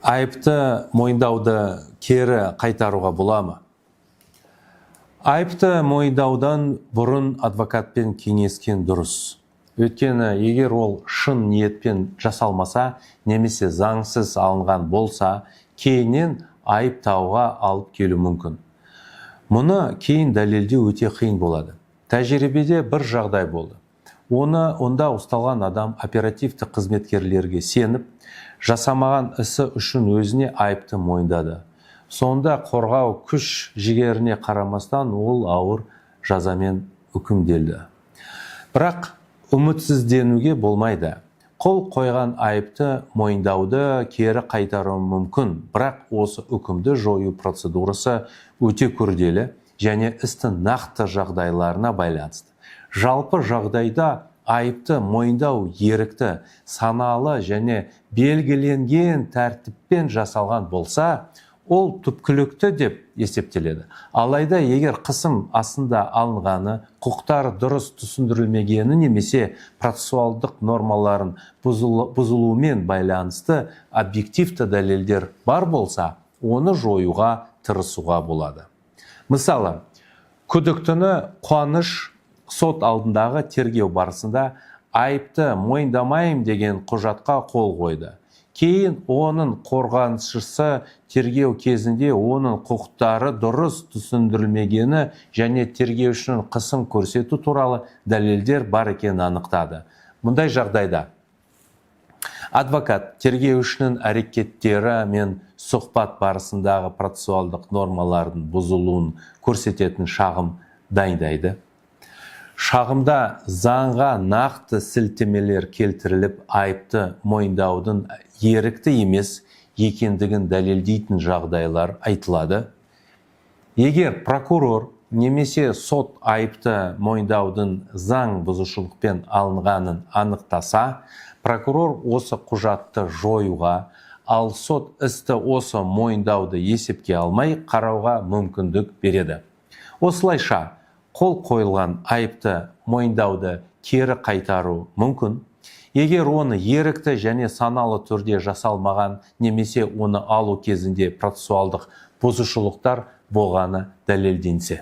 Айыпты мойындауды кері қайтаруға бола ма? Айыпты мойындаудан бұрын адвокатпен кеңескен дұрыс. Өйткені егер ол шын ниетпен жасалмаса, немесе заңсыз алынған болса, кейіннен айыптауға алып келу мүмкін. Мұны кейін дәлелдеу өте қиын болады. Тәжірибеде бір жағдай болды. Онда ұсталған адам оперативті қызметкерлерге сеніп, жасамаған ісі үшін өзіне айыпты мойындады. Сонда қорғау күш жігеріне қарамастан ол ауыр жазамен үкімделді. Бірақ үмітсізденуге болмайды. Қол қойған айыпты мойындауды кері қайтару мүмкін, бірақ осы үкімді жою процедурасы өте күрделі және істің нақты жағдайларына байланысты. Жалпы жағдайда айыпты мойындау ерікті, саналы және белгіленген тәртіппен жасалған болса, ол түпкілікті деп есептеледі. Алайда егер қысым астында алынғаны, құқықтары дұрыс түсіндірілмегені немесе процессуалдық нормаларын бұзылуымен байланысты объективті дәлелдер бар болса, оны жоюға тырысуға болады. Мысалы, күдіктіні Қуаныш сот алдындағы тергеу барысында айыпты мойындамайым деген құжатқа қол қойды. Кейін оның қорғаншысы тергеу кезінде оның құқықтары дұрыс түсіндірілмегені және тергеушінің қысым көрсету туралы дәлелдер бар екенін анықтады. Мұндай жағдайда адвокат тергеушінің әрекеттері мен сұхбат барысындағы процессуалдық нормалардың бұзылуын көрсететін шағым дайындайды. Шағымда заңға нақты сілтемелер келтіріліп, айыпты мойындаудың ерікті емес екендігін дәлелдейтін жағдайлар айтылады. Егер прокурор немесе сот айыпты мойындаудың заң бұзушылықпен алынғанын анықтаса, прокурор осы құжатты жоюға, ал сот істі осы мойындауды есепке алмай қарауға мүмкіндік береді. Осылайша, қол қойылған айыпты мойындауды кері қайтару мүмкін, егер оны ерікті және саналы түрде жасалмаған немесе оны алу кезінде процессуалдық бұзушылықтар болғаны дәлелденсе.